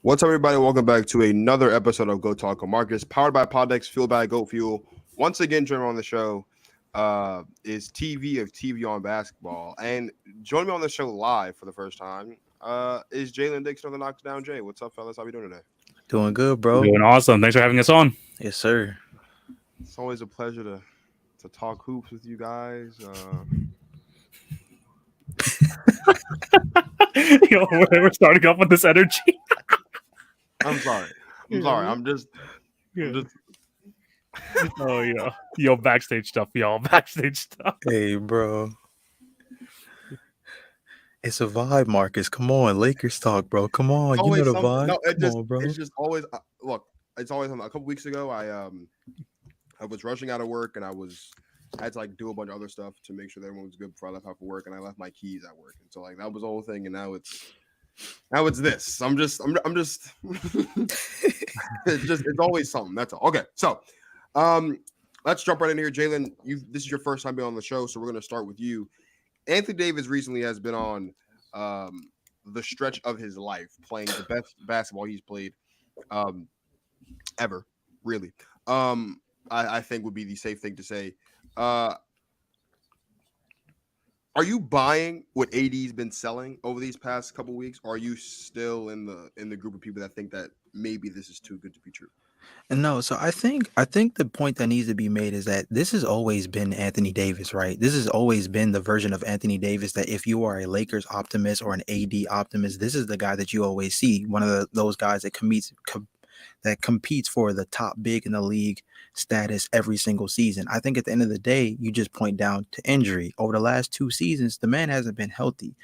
What's up, everybody? Welcome back to another episode of Go Talk with Marcus, powered by PodDecks, fueled by Goat Fuel. Once again, joining me on the show is TV of TV on basketball, and joining me on the show live for the first time is Jalon Dixon of the Knockdown. Jay, what's up, fellas? How we doing today? Doing good, bro. Doing awesome. Thanks for having us on. Yes, sir. It's always a pleasure to talk hoops with you guys. We're starting off with this energy. I'm sorry. I'm just. Oh yeah. Backstage stuff, y'all. Backstage stuff. Hey, bro. It's a vibe, Marcus. Come on, Lakers talk, bro. Come on, you know the vibe. No, Come on, bro. It's just always look. It's always a couple weeks ago. I was rushing out of work and I had to do a bunch of other stuff to make sure that everyone was good before I left out for work, and I left my keys at work, and so that was the whole thing. And now it's this. I'm just it's always something. That's all. Okay, so let's jump right in here, Jalon. This is your first time being on the show, so we're gonna start with you. Anthony Davis recently has been on the stretch of his life, playing the best basketball he's played ever, really. I think would be the safe thing to say. Are you buying what AD's been selling over these past couple weeks, or are you still in the group of people that think that maybe this is too good to be true? No, so I think the point that needs to be made is that this has always been Anthony Davis, right? This has always been the version of Anthony Davis that if you are a Lakers optimist or an AD optimist, this is the guy that you always see. One of those guys that competes for the top big in the league status every single season. I think at the end of the day, you just point down to injury. Over the last 2 seasons, the man hasn't been healthy.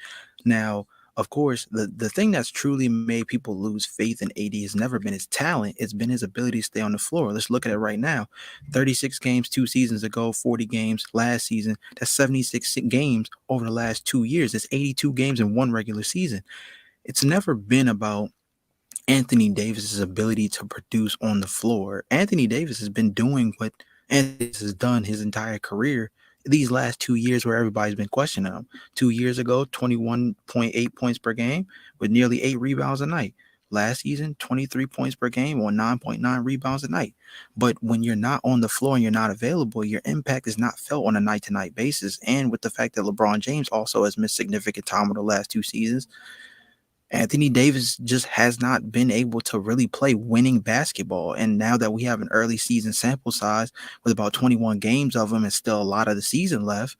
Now, of course, the thing that's truly made people lose faith in AD has never been his talent. It's been his ability to stay on the floor. Let's look at it right now. 36 games 2 seasons ago, 40 games last season. That's 76 games over the last 2 years. That's 82 games in one regular season. It's never been about Anthony Davis's ability to produce on the floor. Anthony Davis has been doing what Anthony Davis has done his entire career these last 2 years where everybody's been questioning him. 2 years ago, 21.8 points per game with nearly 8 rebounds a night. Last season, 23 points per game on 9.9 rebounds a night. But when you're not on the floor and you're not available, your impact is not felt on a night-to-night basis. And with the fact that LeBron James also has missed significant time over the last 2 seasons, Anthony Davis just has not been able to really play winning basketball. And now that we have an early season sample size with about 21 games of them and still a lot of the season left,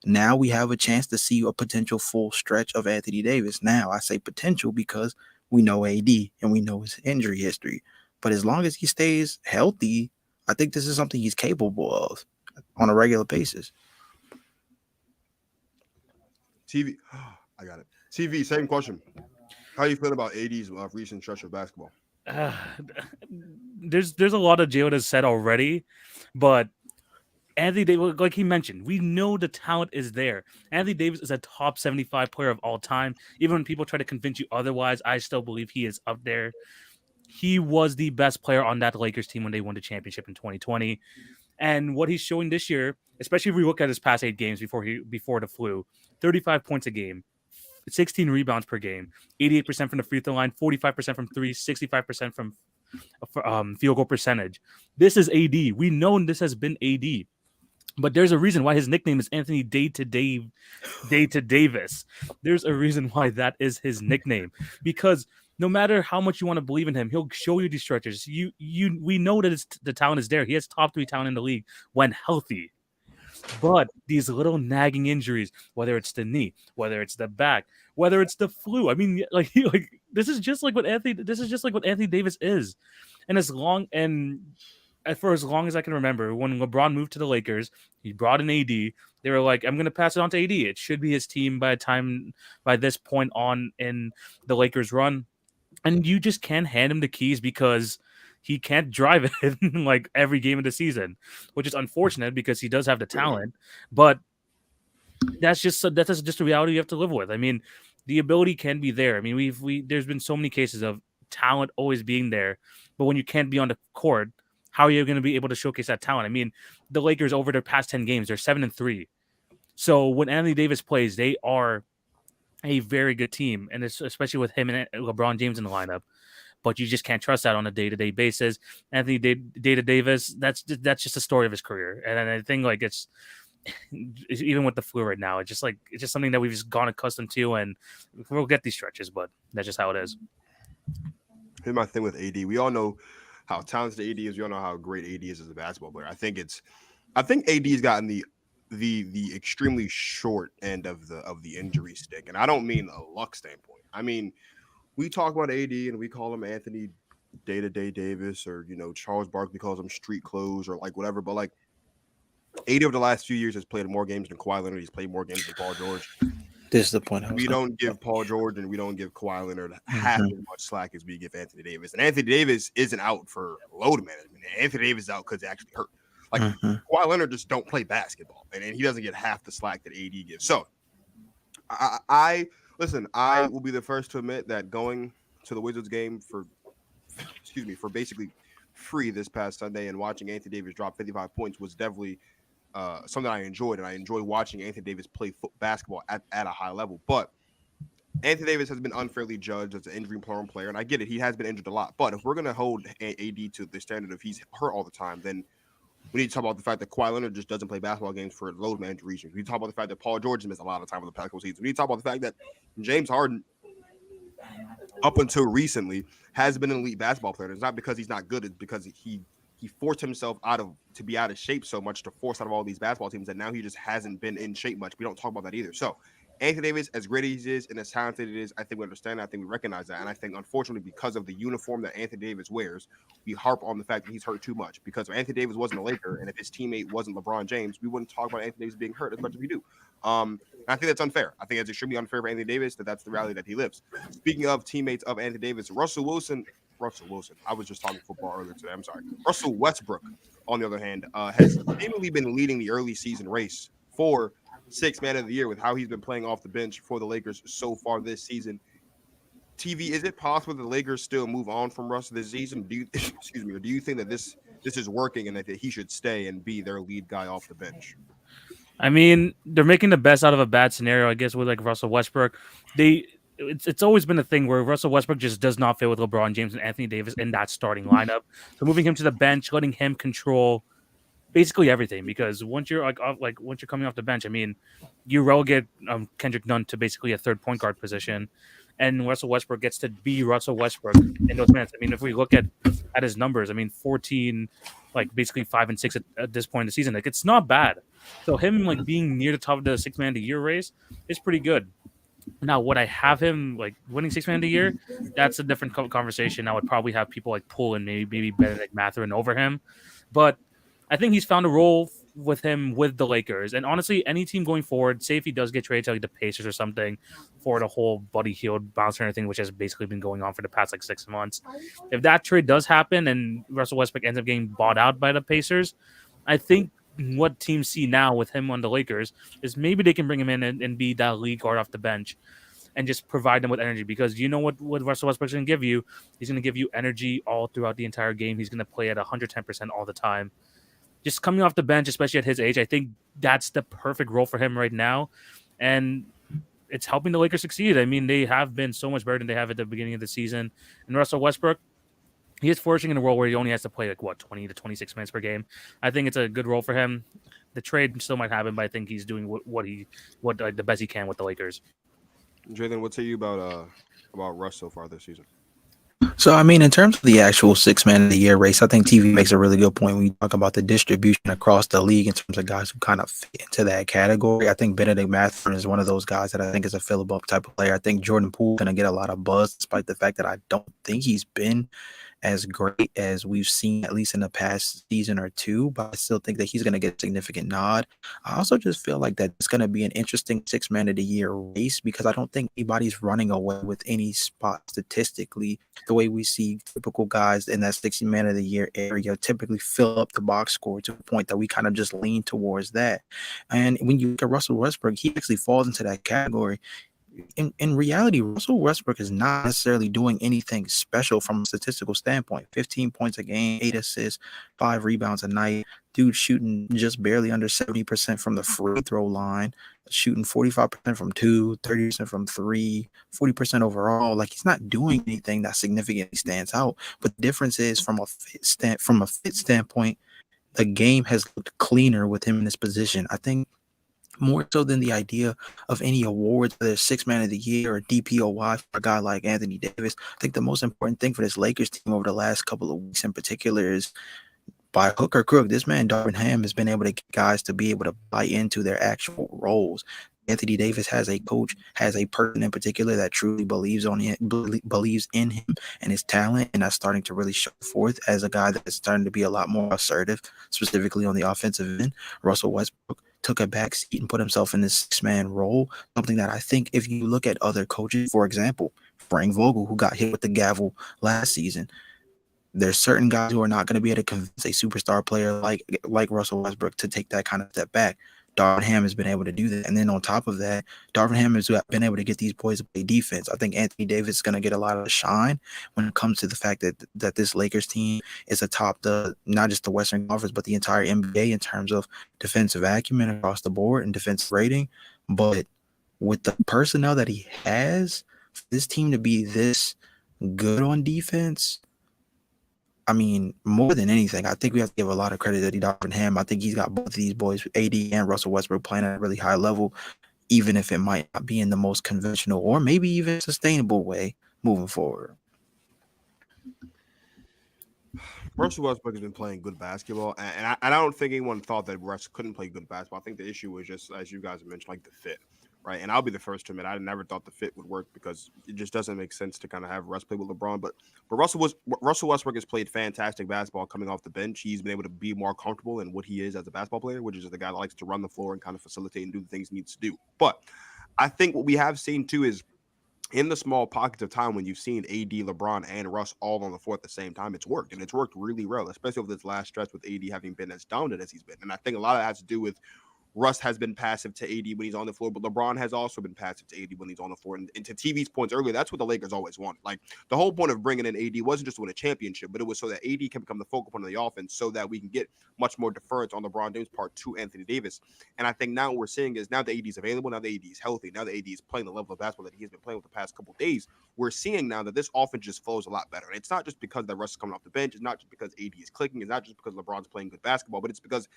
now we have a chance to see a potential full stretch of Anthony Davis. Now, I say potential because we know AD and we know his injury history. But as long as he stays healthy, I think this is something he's capable of on a regular basis. TV, I got it. TV, same question. How you feel about AD's recent stretch of basketball? There's a lot of G.O.A.T has said already, but Anthony Davis, like he mentioned, we know the talent is there. Anthony Davis is a top 75 player of all time. Even when people try to convince you otherwise, I still believe he is up there. He was the best player on that Lakers team when they won the championship in 2020. And what he's showing this year, especially if we look at his past 8 games before the flu, 35 points a game. 16 rebounds per game, 88% from the free throw line, 45% from 3, 65% from field goal percentage. This is AD. We know this has been AD, but there's a reason why his nickname is Anthony Day to Davis. There's a reason why that is his nickname, because no matter how much you want to believe in him, he'll show you these stretches. We know that the talent is there. He has top 3 talent in the league when healthy. But these little nagging injuries, whether it's the knee, whether it's the back, whether it's the flu, I mean, this is just like what Anthony Davis is. And for as long as I can remember, when LeBron moved to the Lakers, he brought in AD. They were like, I'm going to pass it on to AD. It should be his team by this point on in the Lakers run. And you just can't hand him the keys because he can't drive it every game of the season, which is unfortunate because he does have the talent, but that's just the reality you have to live with. I mean, the ability can be there. I mean, there's been so many cases of talent always being there, but when you can't be on the court, how are you going to be able to showcase that talent? I mean, the Lakers over their past 10 games, they're 7-3. So when Anthony Davis plays, they are a very good team, and especially with him and LeBron James in the lineup. but you just can't trust that on a day-to-day basis. Anthony Davis, that's just the story of his career, and I think like it's even with the flu right now, it's just something that we've just gone accustomed to, and we'll get these stretches, but that's just how it is. Here's my thing with AD. We all know how talented AD is. We all know how great AD is as a basketball player. I think AD's gotten the extremely short end of the injury stick, and I don't mean a luck standpoint. I mean, we talk about AD and we call him Anthony Day-to-Day Davis, or Charles Barkley calls him street clothes, or like whatever. But like AD over the last few years has played more games than Kawhi Leonard. He's played more games than Paul George. This is the point. We don't give Paul George and we don't give Kawhi Leonard half as much slack as we give Anthony Davis. And Anthony Davis isn't out for load management. Anthony Davis is out because he actually hurt. Like Kawhi Leonard just don't play basketball, and he doesn't get half the slack that AD gives. So I will be the first to admit that going to the Wizards game for basically free this past Sunday and watching Anthony Davis drop 55 points was definitely something I enjoyed, and I enjoy watching Anthony Davis play basketball at a high level. But Anthony Davis has been unfairly judged as an injury-prone player, and I get it. He has been injured a lot. But if we're going to hold AD to the standard of he's hurt all the time, then we need to talk about the fact that Kawhi Leonard just doesn't play basketball games for load management reasons. We need to talk about the fact that Paul George has missed a lot of time in the past couple seasons. We need to talk about the fact that James Harden, up until recently, has been an elite basketball player. It's not because he's not good. It's because he forced himself to be out of shape so much to force out of all these basketball teams that now he just hasn't been in shape much. We don't talk about that either. So Anthony Davis, as great as he is and as talented it is, I think we understand that. I think we recognize that. And I think, unfortunately, because of the uniform that Anthony Davis wears, we harp on the fact that he's hurt too much. Because if Anthony Davis wasn't a Laker and if his teammate wasn't LeBron James, we wouldn't talk about Anthony Davis being hurt as much as we do. And I think that's unfair. I think it's extremely unfair for Anthony Davis that's the reality that he lives. Speaking of teammates of Anthony Davis, Russell Wilson. I was just talking football earlier today. I'm sorry. Russell Westbrook, on the other hand, has seemingly been leading the early season race for Sixth Man of the Year with how he's been playing off the bench for the Lakers so far this season. TV, is it possible the Lakers still move on from Russ this season? Do you think that this is working and that he should stay and be their lead guy off the bench? I mean, they're making the best out of a bad scenario, I guess, with like Russell Westbrook. It's always been a thing where Russell Westbrook just does not fit with LeBron James and Anthony Davis in that starting lineup. So moving him to the bench, letting him control basically everything, because once you're once you're coming off the bench, I mean, you relegate Kendrick Nunn to basically a third point guard position, and Russell Westbrook gets to be Russell Westbrook in those minutes. I mean, if we look at his numbers, I mean, 14, like basically 5 and 6 at this point in the season, like it's not bad. So him like being near the top of the Sixth Man of the Year race is pretty good. Now, would I have him like winning Sixth Man of the Year? That's a different conversation. I would probably have people like pull and maybe Benedict Mathurin over him, but I think he's found a role with him with the Lakers. And honestly, any team going forward, say if he does get traded to like the Pacers or something for the whole Buddy Hield bounce or anything, which has basically been going on for the past like 6 months. If that trade does happen and Russell Westbrook ends up getting bought out by the Pacers, I think what teams see now with him on the Lakers is maybe they can bring him in and be that lead guard off the bench and just provide them with energy, because you know what Russell Westbrook's going to give you? He's going to give you energy all throughout the entire game. He's going to play at 110% all the time. Just coming off the bench, especially at his age, I think that's the perfect role for him right now. And it's helping the Lakers succeed. I mean, they have been so much better than they have at the beginning of the season. And Russell Westbrook, he is flourishing in a role where he only has to play like 20 to 26 minutes per game. I think it's a good role for him. The trade still might happen, but I think he's doing what the best he can with the Lakers. Jalen, what say you about Russ so far this season? So, I mean, in terms of the actual Sixth Man of the Year race, I think TV makes a really good point when you talk about the distribution across the league in terms of guys who kind of fit into that category. I think Benedict Mathurin is one of those guys that I think is a fill-up type of player. I think Jordan Poole is going to get a lot of buzz, despite the fact that I don't think he's been as great as we've seen, at least in the past season or two, but I still think that he's going to get a significant nod. I also just feel like that it's going to be an interesting Sixth Man of the Year race, because I don't think anybody's running away with any spot statistically the way we see typical guys in that Sixth Man of the Year area typically fill up the box score to a point that we kind of just lean towards that. And when you look at Russell Westbrook, he actually falls into that category. in reality, Russell Westbrook is not necessarily doing anything special from a statistical standpoint. 15 points a game, 8 assists, 5 rebounds a night. Dude shooting just barely under 70% from the free throw line, shooting 45% from 2, 30% from 3, 40% overall. Like, he's not doing anything that significantly stands out. But the difference is from a fit standpoint, the game has looked cleaner with him in this position. I think more so than the idea of any awards, whether it's Six Man of the Year or DPOY for a guy like Anthony Davis. I think the most important thing for this Lakers team over the last couple of weeks in particular is, by hook or crook, this man Darvin Ham has been able to get guys to be able to buy into their actual roles. Anthony Davis has a coach, has a person in particular that truly believes in him and his talent, and that's starting to really show forth as a guy that's starting to be a lot more assertive, specifically on the offensive end. Russell Westbrook took a back seat and put himself in this six-man role, something that I think if you look at other coaches, for example, Frank Vogel, who got hit with the gavel last season, there's certain guys who are not going to be able to convince a superstar player like Russell Westbrook to take that kind of step back. Darvin Ham has been able to do that. And then on top of that, Darvin Ham has been able to get these boys to play defense. I think Anthony Davis is going to get a lot of shine when it comes to the fact that this Lakers team is atop not just the Western Conference, but the entire NBA in terms of defensive acumen across the board and defensive rating. But with the personnel that he has, for this team to be this good on defense, I mean, more than anything, I think we have to give a lot of credit to Darvin Ham. I think he's got both of these boys, AD and Russell Westbrook, playing at a really high level, even if it might not be in the most conventional or maybe even sustainable way moving forward. Russell Westbrook has been playing good basketball, and I don't think anyone thought that Russ couldn't play good basketball. I think the issue was just, as you guys mentioned, like the fit, right? And I'll be the first to admit I never thought the fit would work because it just doesn't make sense to kind of have Russ play with LeBron. But Russell Westbrook has played fantastic basketball coming off the bench. He's been able to be more comfortable in what he is as a basketball player, which is the guy that likes to run the floor and kind of facilitate and do the things he needs to do. But I think what we have seen too is, in the small pockets of time when you've seen AD, LeBron, and Russ all on the floor at the same time, it's worked. And it's worked really well, especially over this last stretch with AD having been as dominant as he's been. And I think a lot of that has to do with Russ has been passive to AD when he's on the floor, but LeBron has also been passive to AD when he's on the floor. And to TV's points earlier, that's what the Lakers always wanted. Like, the whole point of bringing in AD wasn't just to win a championship, but it was so that AD can become the focal point of the offense so that we can get much more deference on LeBron James' part to Anthony Davis. And I think now what we're seeing is, now that AD is available, now that AD is healthy, now that AD is playing the level of basketball that he's been playing with the past couple of days, we're seeing now that this offense just flows a lot better. And it's not just because that Russ is coming off the bench. It's not just because AD is clicking. It's not just because LeBron's playing good basketball, but it's because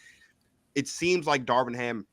it seems like Darvin Ham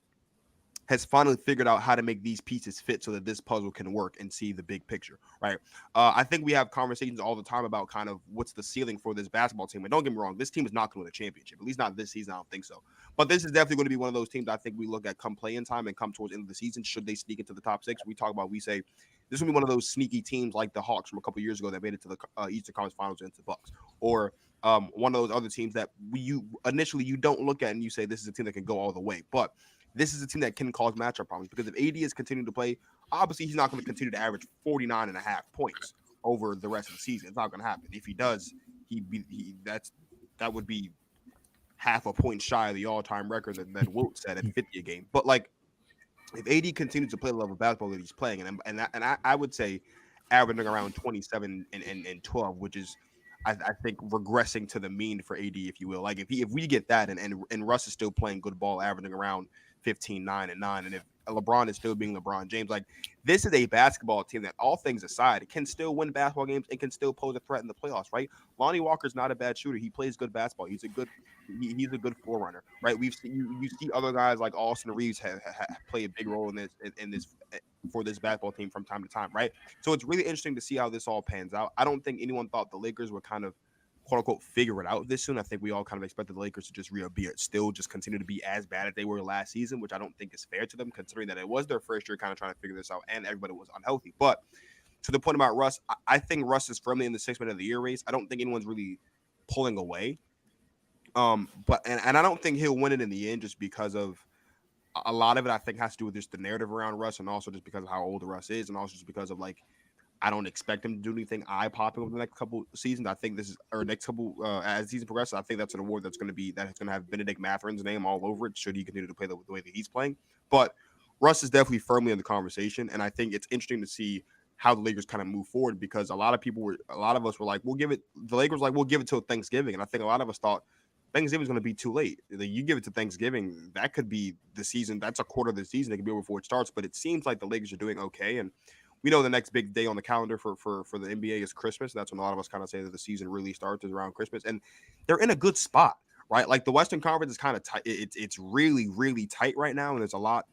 has finally figured out how to make these pieces fit so that this puzzle can work and see the big picture, right? I think we have conversations all the time about kind of what's the ceiling for this basketball team. And don't get me wrong, this team is not going to win a championship, at least not this season. I don't think so. But this is definitely going to be one of those teams I think we look at come play-in time and come towards the end of the season. Should they sneak into the top six? We say this will be one of those sneaky teams like the Hawks from a couple of years ago that made it to the Eastern Conference Finals against the Bucks, or one of those other teams that you initially don't look at and you say this is a team that can go all the way, but this is a team that can cause matchup problems, because if AD is continuing to play, obviously he's not going to continue to average 49.5 points over the rest of the season. It's not going to happen. If he does, that would be half a point shy of the all-time record that Wilt set at 50 a game. But like, if AD continues to play the level of basketball that he's playing, and I would say averaging around 27 and 12, which is I think regressing to the mean for AD, if you will. Like if we get that, and Russ is still playing good ball, averaging around 15, 9, and 9, and if LeBron is still being LeBron James, like, this is a basketball team that, all things aside, can still win basketball games and can still pose a threat in the playoffs, right? Lonnie Walker's not a bad shooter. He plays good basketball. He's a good forerunner, right? We've seen you see other guys like Austin Reeves have play a big role in this for this basketball team from time to time, right? So it's really interesting to see how this all pans out. I don't think anyone thought the Lakers would kind of, quote unquote, figure it out this soon. I think we all kind of expected the Lakers to just continue to be as bad as they were last season, which I don't think is fair to them, considering that it was their first year kind of trying to figure this out and everybody was unhealthy. But to the point about Russ, I think Russ is firmly in the 6 Man of the Year race. I don't think anyone's really pulling away. But I don't think he'll win it in the end, just because of a lot of it, I think, has to do with just the narrative around Russ, and also just because of how old Russ is, and also just because of, like, I don't expect him to do anything eye-popping over the next couple seasons. I think next couple, as the season progresses, I think that's an award that's going to have Benedict Matherin's name all over it, should he continue to play the way that he's playing. But Russ is definitely firmly in the conversation, and I think it's interesting to see how the Lakers kind of move forward because a lot of us were like, the Lakers were like, we'll give it till Thanksgiving. And I think a lot of us thought Thanksgiving is going to be too late. Like, you give it to Thanksgiving, that could be the season. That's a quarter of the season. It could be over before it starts, but it seems like the Lakers are doing okay. And we know the next big day on the calendar for the NBA is Christmas. That's when a lot of us kind of say that the season really starts is around Christmas. And they're in a good spot, right? Like the Western Conference is kind of tight. It's really, really tight right now. And there's a lot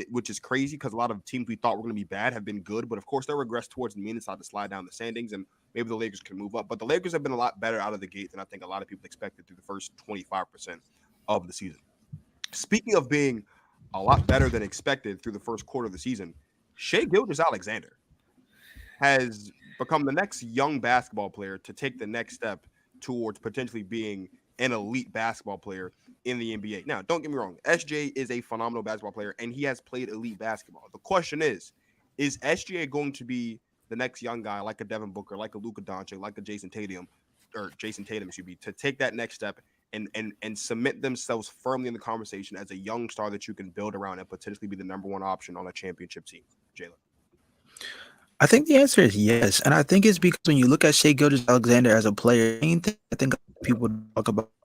which is crazy because a lot of teams we thought were going to be bad have been good, but of course they regress towards the mean side to slide down the standings, and maybe the Lakers can move up. But the Lakers have been a lot better out of the gate than I think a lot of people expected through the first 25% of the season. Speaking of being a lot better than expected through the first quarter of the season, Shai Gilgeous-Alexander has become the next young basketball player to take the next step towards potentially being an elite basketball player in the NBA. Now, don't get me wrong. SJ is a phenomenal basketball player, and he has played elite basketball. The question is SGA going to be the next young guy like a Devin Booker, like a Luka Doncic, like a Jason Tatum, should be, to take that next step and cement themselves firmly in the conversation as a young star that you can build around and potentially be the number one option on a championship team? Jalon. I think the answer is yes. And I think it's because when you look at Shai Gilgeous-Alexander as a player, main thing I think people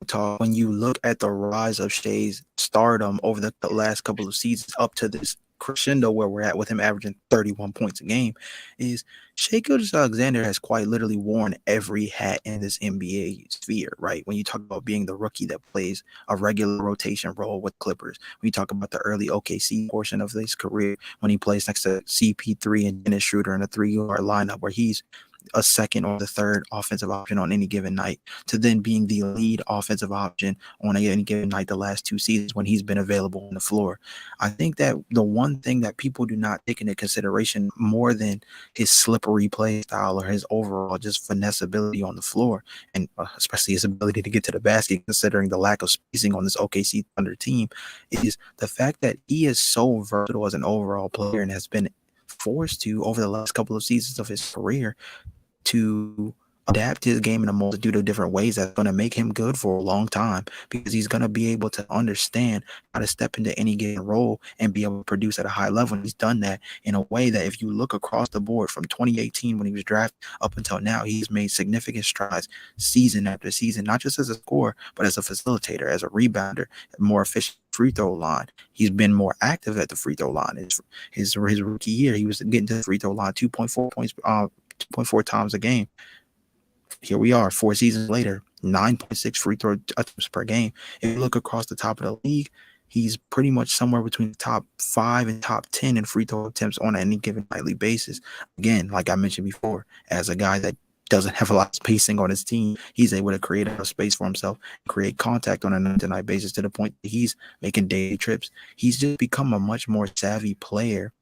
talk when you look at the rise of Shai's stardom over the last couple of seasons up to this crescendo where we're at with him averaging 31 points a game, is Shai Gilgeous-Alexander has quite literally worn every hat in this NBA sphere, right? When you talk about being the rookie that plays a regular rotation role with Clippers, when you talk about the early OKC portion of his career, when he plays next to CP3 and Dennis Schroeder in a 3-yard lineup where he's a second or the third offensive option on any given night, to then being the lead offensive option on any given night the last 2 seasons when he's been available on the floor. I think that the one thing that people do not take into consideration more than his slippery play style or his overall just finesse ability on the floor, and especially his ability to get to the basket, considering the lack of spacing on this OKC Thunder team, is the fact that he is so versatile as an overall player and has been forced to, over the last couple of seasons of his career, to adapt his game in a multitude of different ways that's going to make him good for a long time, because he's going to be able to understand how to step into any given role and be able to produce at a high level. And he's done that in a way that if you look across the board from 2018 when he was drafted up until now, he's made significant strides season after season, not just as a scorer, but as a facilitator, as a rebounder, more efficient free throw line. He's been more active at the free throw line. His rookie year, he was getting to the free throw line 2.4 points 2.4 times a game. Here we are 4 seasons later, 9.6 free throw attempts per game. If you look across the top of the league, he's pretty much somewhere between the top 5 and top 10 in free throw attempts on any given nightly basis. Again, like I mentioned before, as a guy that doesn't have a lot of spacing on his team, he's able to create a space for himself, create contact on a night-to-night basis to the point that he's making daily trips. He's just become a much more savvy player,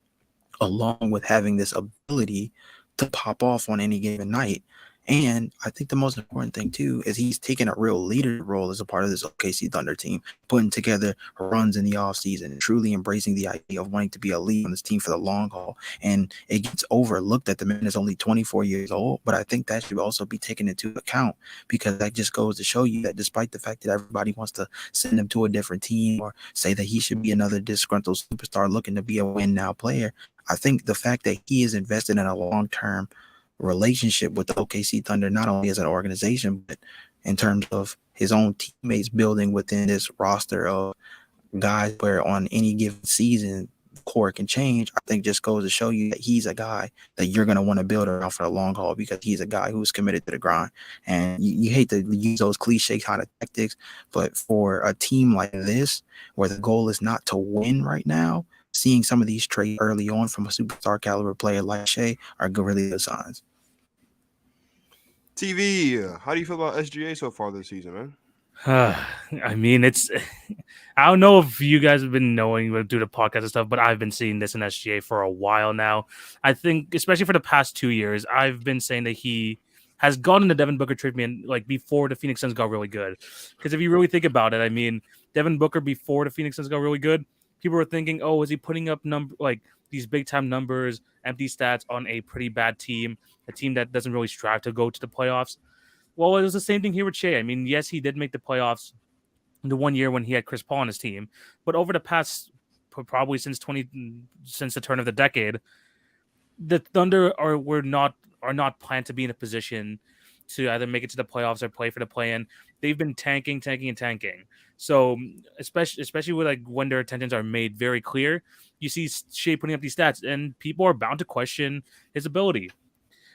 along with having this ability to pop off on any given night. And I think the most important thing too is he's taken a real leader role as a part of this OKC Thunder team, putting together runs in the offseason and truly embracing the idea of wanting to be a lead on this team for the long haul. And it gets overlooked that the man is only 24 years old, but I think that should also be taken into account, because that just goes to show you that despite the fact that everybody wants to send him to a different team or say that he should be another disgruntled superstar looking to be a win now player, I think the fact that he is invested in a long-term relationship with the OKC Thunder, not only as an organization, but in terms of his own teammates building within this roster of guys where on any given season the core can change, I think just goes to show you that he's a guy that you're going to want to build around for the long haul, because he's a guy who's committed to the grind. And you hate to use those cliche kind of tactics, but for a team like this, where the goal is not to win right now, seeing some of these traits early on from a superstar caliber player like Shai are really good signs. TV, how do you feel about SGA so far this season, man? I mean, I don't know if you guys have been knowing due to podcasts and stuff, but I've been seeing this in SGA for a while now. I think, especially for the past 2 years, I've been saying that he has gone in the Devin Booker treatment like before the Phoenix Suns got really good. Because if you really think about it, I mean, Devin Booker before the Phoenix Suns got really good, people were thinking, oh, is he putting up these big time numbers, empty stats on a pretty bad team, a team that doesn't really strive to go to the playoffs? Well, it was the same thing here with Shai. I mean, yes, he did make the playoffs the 1 year when he had Chris Paul on his team, but over the past probably since the turn of the decade. The Thunder are not planned to be in a position to either make it to the playoffs or play for the play-in. They've been tanking. So especially with like when their intentions are made very clear, you see Shea putting up these stats, and people are bound to question his ability.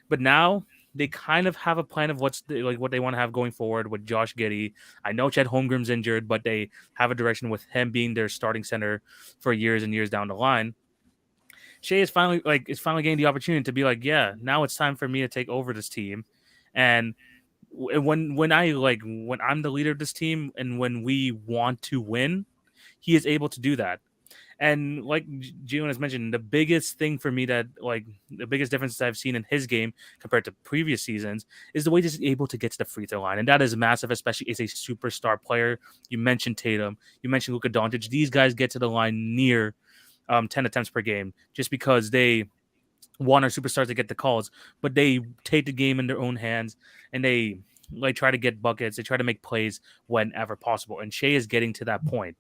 But now they kind of have a plan of what they want to have going forward with Josh Giddey. I know Chet Holmgren's injured, but they have a direction with him being their starting center for years and years down the line. Shea is finally getting the opportunity to be like, yeah, now it's time for me to take over this team. And when I'm the leader of this team and when we want to win, he is able to do that. And like Jalon has mentioned, the biggest thing for me the biggest difference that I've seen in his game compared to previous seasons is the way he's able to get to the free throw line. And that is massive, especially as a superstar player. You mentioned Tatum, you mentioned Luka Doncic. These guys get to the line near 10 attempts per game just because they want our superstars to get the calls, but they take the game in their own hands and they try to get buckets. They try to make plays whenever possible. And Shea is getting to that point.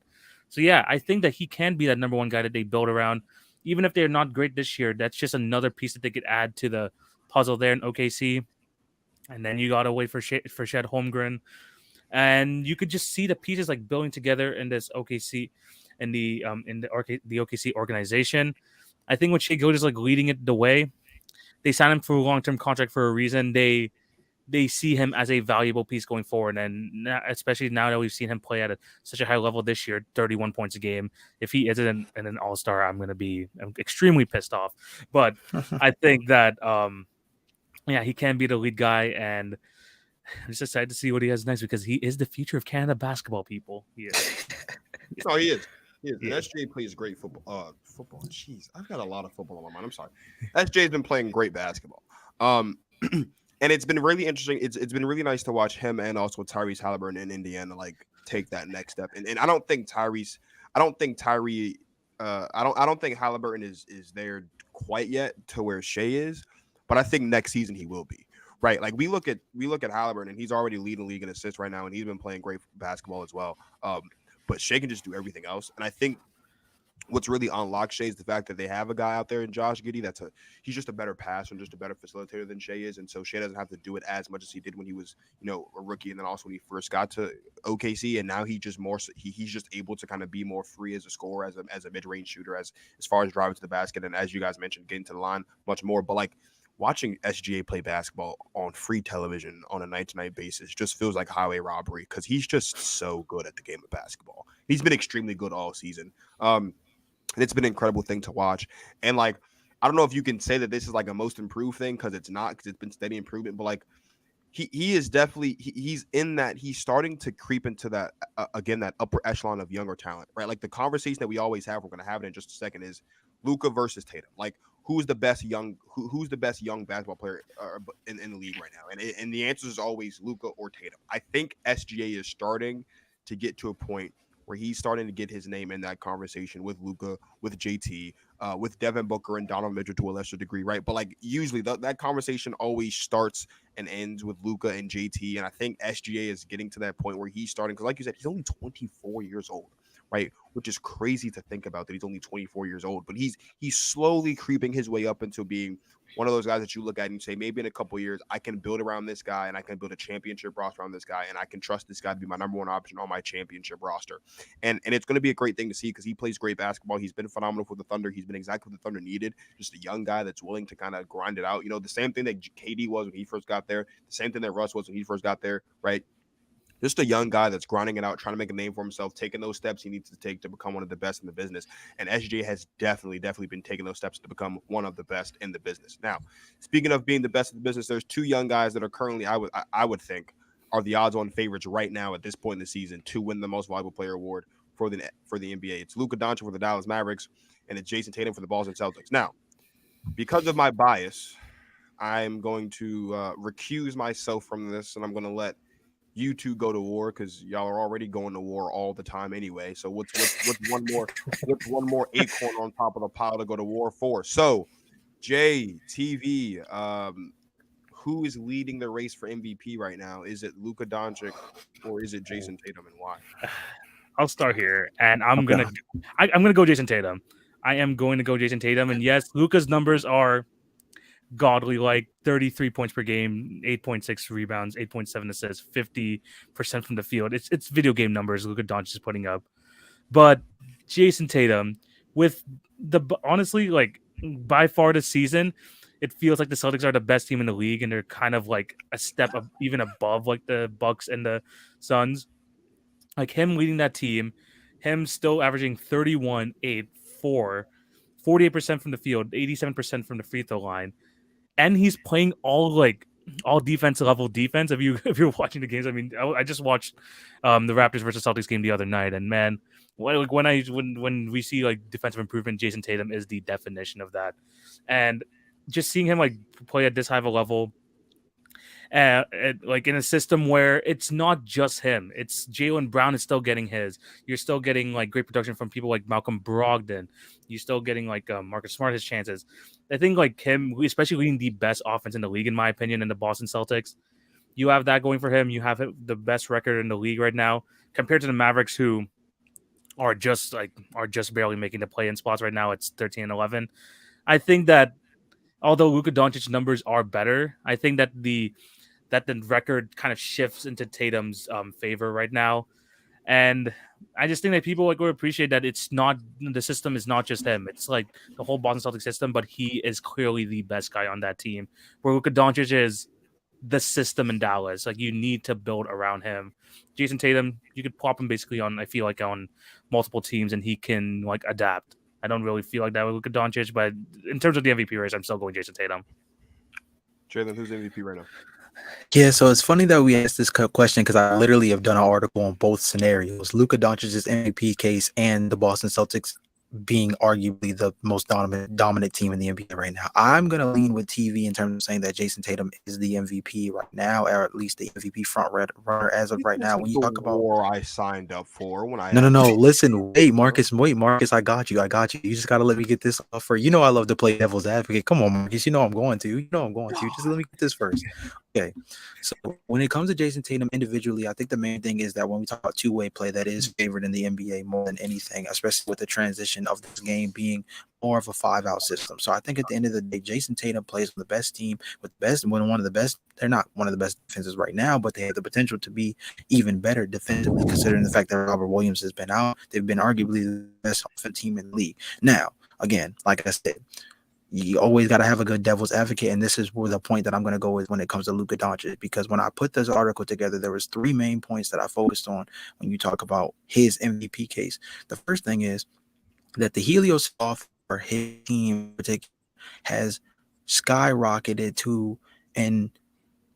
So yeah, I think that he can be that number one guy that they build around. Even if they're not great this year, that's just another piece that they could add to the puzzle there in OKC. And then you gotta wait for Shed Holmgren, and you could just see the pieces like building together in this OKC, the OKC organization. I think with Shai Gilgeous leading it the way, they signed him for a long term contract for a reason. They see him as a valuable piece going forward, and especially now that we've seen him play at such a high level this year, 31 points a game. If he isn't an all-star, I'm extremely pissed off. But I think that he can be the lead guy, and I'm just excited to see what he has next because he is the future of Canada basketball. People, he is. No, he is. He is. And SJ plays great football. Football. Jeez, I've got a lot of football on my mind. I'm sorry. SJ's been playing great basketball. And it's been really interesting. It's been really nice to watch him and also Tyrese Halliburton in Indiana take that next step. And I don't think Tyrese, I don't think Tyree, I don't think Halliburton is there quite yet to where Shea is, but I think next season he will be. Right, like we look at Halliburton, and he's already leading the league in assists right now, and he's been playing great basketball as well. But Shea can just do everything else, and I think what's really unlocked Shea is the fact that they have a guy out there in Josh Giddey he's just a better passer and just a better facilitator than Shea is, and so Shea doesn't have to do it as much as he did when he was a rookie, and then also when he first got to OKC, and now he's just able to kind of be more free as a scorer, as a mid-range shooter, as far as driving to the basket, and as you guys mentioned, getting to the line much more. But watching SGA play basketball on free television on a night-to-night basis just feels like highway robbery because he's just so good at the game of basketball. He's been extremely good all season. And it's been an incredible thing to watch. And I don't know if you can say that this is a most improved thing because it's not, because it's been steady improvement. But he is definitely he's in that he's starting to creep into that again, that upper echelon of younger talent, right? The conversation that we always have, we're going to have it in just a second, is Luka versus Tatum. Who's the best young basketball player in the league right now? And the answer is always Luka or Tatum. I think SGA is starting to get to a point where he's starting to get his name in that conversation with Luka, with JT, with Devin Booker and Donovan Mitchell to a lesser degree, right? But usually that conversation always starts and ends with Luka and JT, and I think SGA is getting to that point where he's starting, because like you said, he's only 24 years old, right? Which is crazy to think about, that he's only 24 years old, but he's slowly creeping his way up into being one of those guys that you look at and you say, maybe in a couple of years, I can build around this guy and I can build a championship roster around this guy, and I can trust this guy to be my number one option on my championship roster. And it's going to be a great thing to see because he plays great basketball. He's been phenomenal for the Thunder. He's been exactly what the Thunder needed, just a young guy that's willing to kind of grind it out. The same thing that KD was when he first got there, the same thing that Russ was when he first got there, right? Just a young guy that's grinding it out, trying to make a name for himself, taking those steps he needs to take to become one of the best in the business. And SJ has definitely been taking those steps to become one of the best in the business. Now, speaking of being the best in the business, there's two young guys that are currently, I would think, are the odds-on favorites right now at this point in the season to win the Most Valuable Player award for the NBA. It's Luka Doncic for the Dallas Mavericks, and it's Jason Tatum for the Boston Celtics. Now, because of my bias, I'm going to recuse myself from this, and I'm going to let you two go to war because y'all are already going to war all the time anyway. So what's one more acorn on top of the pile to go to war for? So, JTV, who is leading the race for MVP right now? Is it Luka Doncic or is it Jason Tatum, and why? I'll start here, and I'm Okay. gonna go Jason Tatum. I am going to go Jason Tatum, and yes, Luka's numbers are godly, like 33 points per game, 8.6 rebounds, 8.7 assists, 50% from the field. It's video game numbers Luka Doncic is putting up. But Jason Tatum, with honestly, like by far this season, it feels like the Celtics are the best team in the league, and they're kind of like a step up, even above like the Bucks and the Suns. Like him leading that team, him still averaging 31, 8, 4, 48% from the field, 87% from the free throw line, and he's playing all defensive level defense. If you're watching the games, I mean, I just watched the Raptors versus Celtics game the other night, and man, when we see like defensive improvement, Jason Tatum is the definition of that, and just seeing him like play at this high of a level. Like in a system where it's not just him, it's Jaylen Brown is still getting his. You're still getting like great production from people like Malcolm Brogdon. You're still getting like Marcus Smart his chances. I think like him, especially leading the best offense in the league, in my opinion, in the Boston Celtics. You have that going for him. You have the best record in the league right now compared to the Mavericks, who are just barely making the play-in spots right now. It's 13-11. I think that although Luka Doncic numbers are better, I think that the record kind of shifts into Tatum's favor right now. And I just think that people like will appreciate that it's not the system is not just him. It's like the whole Boston Celtics system, but he is clearly the best guy on that team. Where Luka Doncic is the system in Dallas. Like you need to build around him. Jason Tatum, you could plop him basically on, I feel like, on multiple teams, and he can like adapt. I don't really feel like that with Luka Doncic, but in terms of the MVP race, I'm still going Jason Tatum. Jalen, who's MVP right now? Yeah, so it's funny that we asked this question because I literally have done an article on both scenarios: Luka Doncic's MVP case and the Boston Celtics being arguably the most dominant team in the NBA right now. I'm gonna lean with TV in terms of saying that Jason Tatum is the MVP right now, or at least the MVP runner as of right now. When you talk about war I signed up for when I no. Listen, wait, Marcus, I got you. You just gotta let me get this offer. You know I love to play devil's advocate. Come on, Marcus. You know I'm going to. Just let me get this first. Okay. So when it comes to Jason Tatum individually, I think the main thing is that when we talk about two-way play, that is favored in the NBA more than anything, especially with the transition of this game being more of a 5-out system. So I think at the end of the day, Jason Tatum plays on the best team with one of the best. They're not one of the best defenses right now, but they have the potential to be even better defensively, considering the fact that Robert Williams has been out. They've been arguably the best offensive team in the league. Now, again, like I said, you always got to have a good devil's advocate, and this is where the point that I'm going to go with when it comes to Luka Doncic, because when I put this article together, there was 3 main points that I focused on when you talk about his MVP case. The first thing is that the Helios off for his team in particular has skyrocketed to an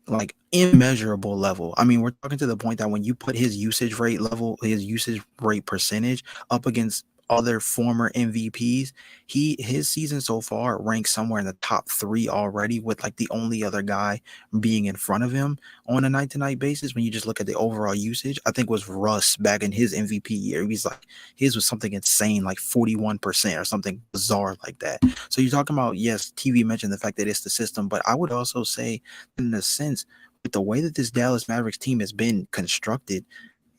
like immeasurable level. I mean, we're talking to the point that when you put his usage rate percentage up against other former MVPs, his season so far ranks somewhere in the top 3 already, with like the only other guy being in front of him on a night-to-night basis. When you just look at the overall usage, I think was Russ back in his MVP year. He's like, his was something insane, like 41% or something bizarre like that. So you're talking about, yes, TV mentioned the fact that it's the system, but I would also say, in a sense, with the way that this Dallas Mavericks team has been constructed,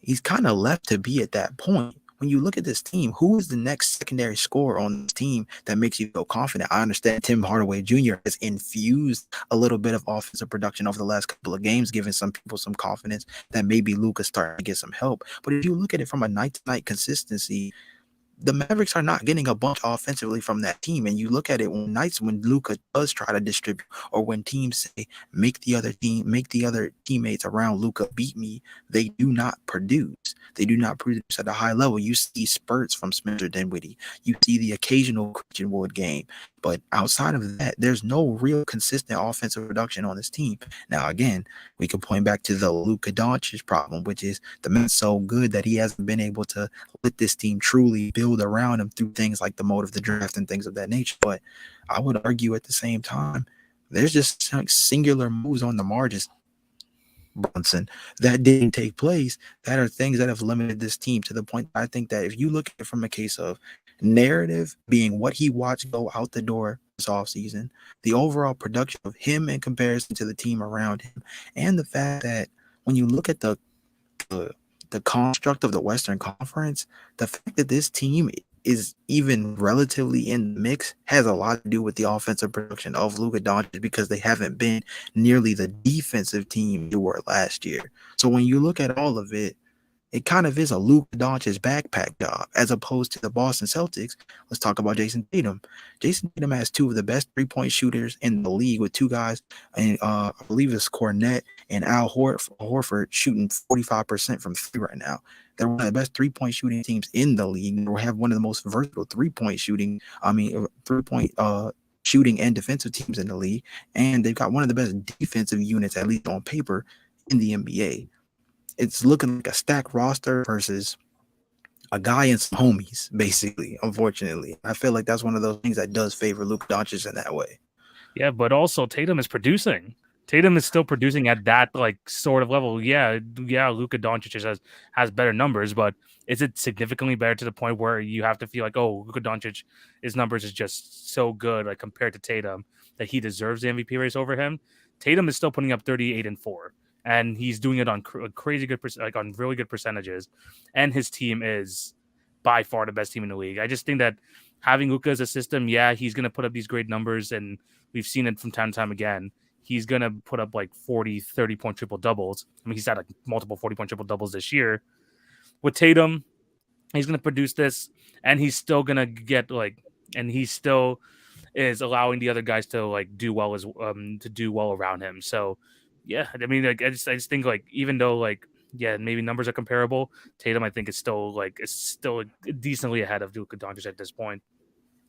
he's kind of left to be at that point. When you look at this team, who is the next secondary scorer on this team that makes you feel confident? I understand Tim Hardaway Jr. has infused a little bit of offensive production over the last couple of games, giving some people some confidence that maybe Luka's starting to get some help. But if you look at it from a night-to-night consistency, the Mavericks are not getting a bunch offensively from that team. And you look at it when Luka does try to distribute, or when teams say, make the other teammates around Luka beat me, they do not produce. They do not produce at a high level. You see spurts from Spencer Dinwiddie. You see the occasional Christian Wood game. But outside of that, there's no real consistent offensive production on this team. Now, again, we can point back to the Luka Doncic problem, which is the man's so good that he hasn't been able to let this team truly build around him through things like the mode of the draft and things of that nature. But I would argue at the same time, there's just like singular moves on the margins, Brunson, that didn't take place, that are things that have limited this team to the point I think that if you look at it from a case of narrative being what he watched go out the door this offseason, the overall production of him in comparison to the team around him, and the fact that when you look at the the construct of the Western Conference, the fact that this team is even relatively in the mix has a lot to do with the offensive production of Luka Doncic because they haven't been nearly the defensive team they were last year. So when you look at all of it, it kind of is a Luka Doncic backpack job as opposed to the Boston Celtics. Let's talk about Jason Tatum. Jason Tatum has two of the best 3-point shooters in the league with two guys, and I believe it's Cornette and Horford shooting 45% from three right now. They're one of the best 3-point shooting teams in the league. They have one of the most versatile 3-point shooting. 3-point shooting and defensive teams in the league, and they've got one of the best defensive units, at least on paper, in the NBA. It's looking like a stacked roster versus a guy and some homies, basically. Unfortunately, I feel like that's one of those things that does favor Luka Doncic in that way. Yeah, but also Tatum is producing. Tatum is still producing at that like sort of level. Yeah, Luka Doncic has better numbers, but is it significantly better to the point where you have to feel like, oh, Luka Doncic, his numbers is just so good, like compared to Tatum, that he deserves the MVP race over him? Tatum is still putting up 38-4, and he's doing it on crazy good, like on really good percentages, and his team is by far the best team in the league. I just think that having Luka as a system, yeah, he's going to put up these great numbers, and we've seen it from time to time again. He's going to put up like 40, 30-point triple doubles. I mean, he's had like multiple 40-point triple doubles this year. With Tatum, he's going to produce this, and he's still going to get like, and he still is allowing the other guys to like do well to do well around him. So, yeah, I mean, like I just think like even though like yeah maybe numbers are comparable, Tatum I think is still decently ahead of Luka Doncic at this point.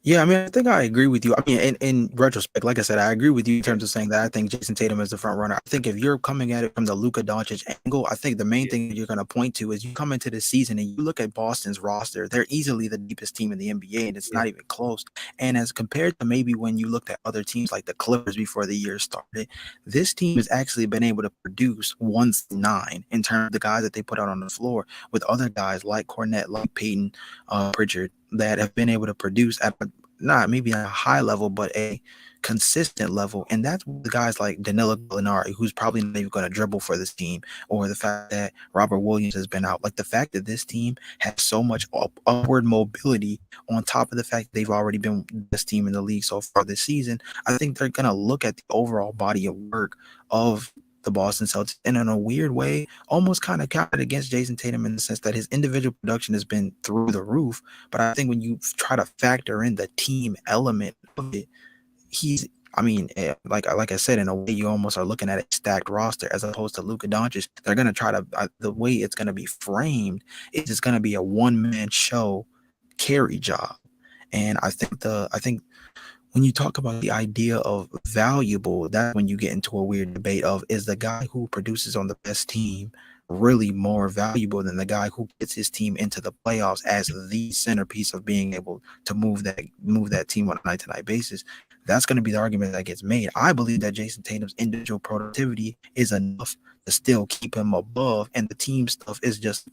Yeah, I mean, I think I agree with you. I mean, in retrospect, like I said, I agree with you in terms of saying that I think Jason Tatum is the front runner. I think if you're coming at it from the Luka Doncic angle, I think the main thing you're going to point to is you come into the season and you look at Boston's roster. They're easily the deepest team in the NBA, and it's not even close. And as compared to maybe when you looked at other teams like the Clippers before the year started, this team has actually been able to produce 1-9 in terms of the guys that they put out on the floor with other guys like Cornette, like Peyton Pritchard, that have been able to produce at not maybe at a high level, but a consistent level. And that's the guys like Danilo Gallinari, who's probably not even going to dribble for this team, or the fact that Robert Williams has been out. Like the fact that this team has so much upward mobility on top of the fact that they've already been the best team in the league so far this season. I think they're going to look at the overall body of work of the Boston Celtics, and in a weird way, almost kind of counted against Jason Tatum in the sense that his individual production has been through the roof. But I think when you try to factor in the team element of it, he's, I mean, like I said, in a way, you almost are looking at a stacked roster as opposed to Luka Doncic. They're going to try to, the way it's going to be framed is it's going to be a one-man show carry job. And I think when you talk about the idea of valuable, that's when you get into a weird debate of, is the guy who produces on the best team really more valuable than the guy who gets his team into the playoffs as the centerpiece of being able to move that team on a night-to-night basis? That's going to be the argument that gets made. I believe that Jason Tatum's individual productivity is enough to still keep him above, and the team stuff is just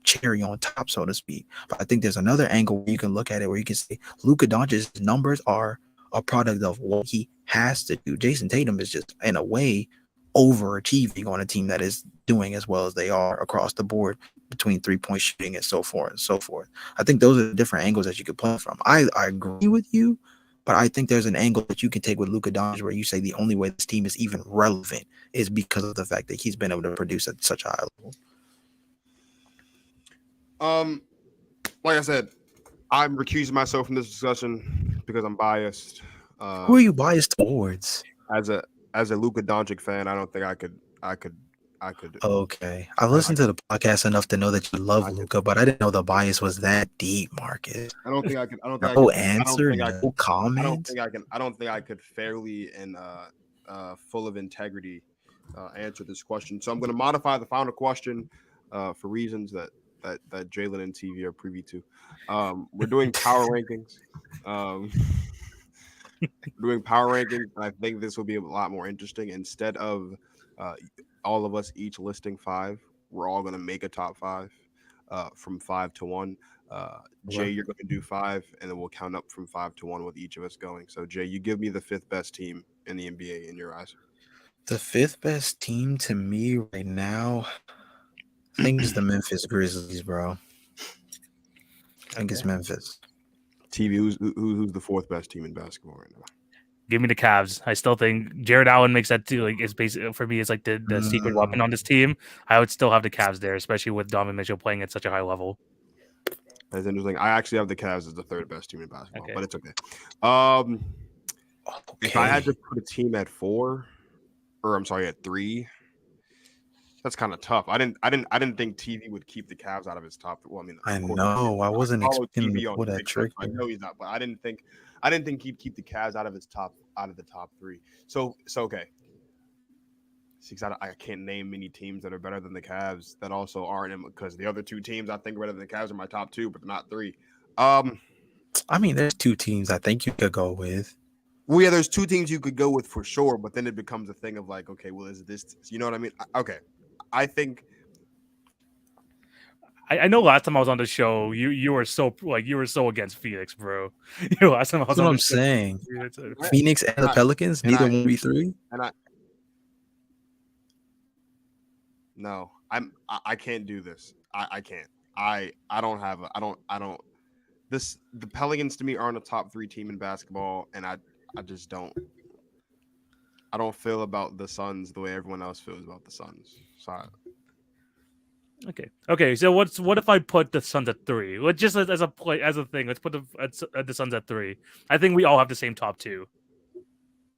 cherry on top, so to speak. But I think there's another angle where you can look at it where you can say Luka Doncic's numbers are a product of what he has to do. Jason Tatum is just, in a way, overachieving on a team that is doing as well as they are across the board between 3-point shooting and so forth and so forth. I think those are the different angles that you could play from. I agree with you, but I think there's an angle that you can take with Luka Doncic where you say the only way this team is even relevant is because of the fact that he's been able to produce at such a high level. Like I said, I'm recusing myself from this discussion because I'm biased. Who are you biased towards? As a Luka Doncic fan, I don't think I could. Okay, I've listened to the podcast enough to know that you love Luka, but I didn't know the bias was that deep, Marcus. I don't think I could. I don't think no I could, answer, I don't think no comment. I don't think I could fairly and full of integrity answer this question. So I'm going to modify the final question for reasons that Jalon and TV are privy to. We're doing power rankings. Doing power rankings, and I think this will be a lot more interesting. Instead of all of us each listing 5, we're all going to make a top 5 from 5 to 1. Jay, you're going to do 5, and then we'll count up from 5 to 1 with each of us going. So, Jay, you give me the 5th best team in the NBA in your eyes. The 5th best team to me right now, I think it's the Memphis Grizzlies, bro. I think it's Memphis. TV, who's the fourth best team in basketball right now? Give me the Cavs. I still think Jared Allen makes that too. Like, it's basically for me, it's like the secret weapon on this team. I would still have the Cavs there, especially with Donovan Mitchell playing at such a high level. That's interesting. I actually have the Cavs as the third best team in basketball, but it's okay. If I had to put a team at 4, or I'm sorry, at 3, that's kind of tough. I didn't think TV would keep the Cavs out of his top. Well, I mean, I know. I wasn't expecting him to pull that trick. I know he's not, but I didn't think he'd keep the Cavs out of the top 3. So okay. See, I can't name many teams that are better than the Cavs that also aren't in, because the other 2 teams I think are better than the Cavs are my top 2, but they're not 3. I mean, there's 2 teams I think you could go with. Well, yeah, there's 2 teams you could go with for sure, but then it becomes a thing of like, okay, well, is this, you know what I mean? Okay, I think. I know last time I was on the show, you were so against Phoenix, bro. Last time I was That's what I'm saying. Phoenix and the Pelicans, neither one be 3. No, I can't do this. I can't. I don't have the Pelicans to me aren't a top 3 team in basketball, and I just don't. I don't feel about the Suns the way everyone else feels about the Suns. So Okay. So what if I put the Suns at 3? What, just as a thing? Let's put the Suns at 3. I think we all have the same top 2.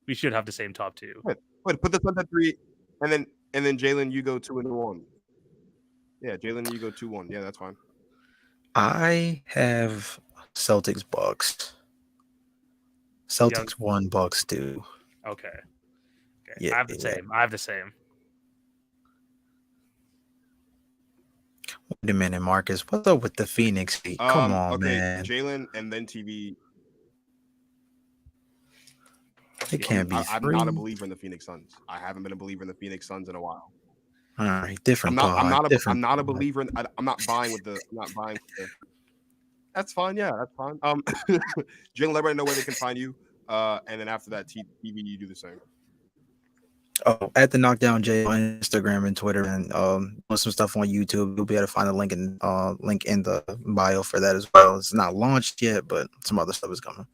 We should have the same top 2. Wait, put the Suns at 3, and then Jalon, you go 2 and 1. Yeah, Jalon, you go 2-1. Yeah, that's fine. I have Celtics Bucks. Celtics 1, Bucks 2. Okay. Yeah, I have the same. Wait a minute, Marcus. What's up with the Phoenix Heat? Come on, man. Jalon and then TV. It can't be. I'm not a believer in the Phoenix Suns. I haven't been a believer in the Phoenix Suns in a while. All right, different. I'm not a believer in. I'm not buying with the. I'm not buying with the. That's fine. Yeah, that's fine. Jalon, let everybody know where they can find you. And then after that, TV, you do the same. Oh, at the Knockdown J on Instagram and Twitter, and some stuff on YouTube. You'll be able to find a link in the bio for that as well. It's not launched yet, but some other stuff is coming.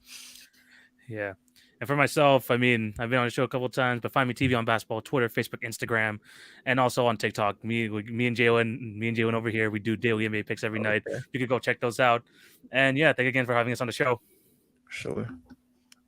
Yeah. And for myself, I mean, I've been on the show a couple of times, but find me TV on basketball, Twitter, Facebook, Instagram, and also on TikTok. Me and Jalon over here, we do daily NBA picks every night. You could go check those out. And yeah, thank you again for having us on the show. Sure.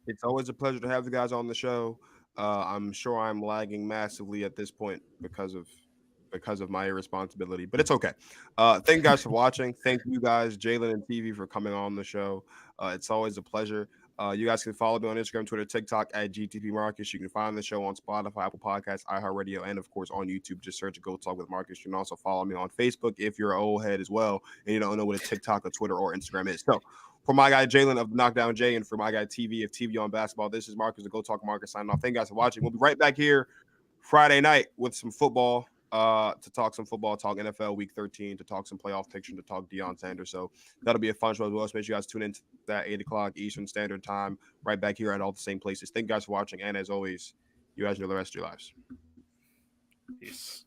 It's always a pleasure to have you guys on the show. I'm sure I'm lagging massively at this point because of my irresponsibility, but it's okay. Thank you guys for watching. Thank you guys, Jalon and TV, for coming on the show. It's always a pleasure. You guys can follow me on Instagram, Twitter, TikTok at GTP Marcus. You can find the show on Spotify, Apple Podcasts, iHeartRadio, and of course on YouTube. Just search Go Talk with Marcus. You can also follow me on Facebook if you're an old head as well and you don't know what a TikTok, a Twitter, or Instagram is. So for my guy Jalon of Knockdown J, and for my guy TV of TV on Basketball, this is Marcus, the Go Talk Marcus signing off. Thank you guys for watching. We'll be right back here Friday night with some football. To talk some football, talk NFL Week 13, to talk some playoff picture, to talk Deion Sanders. So that'll be a fun show as well. So make sure you guys tune in to that 8 o'clock Eastern Standard Time, right back here at all the same places. Thank you guys for watching. And as always, you guys enjoy the rest of your lives. Peace.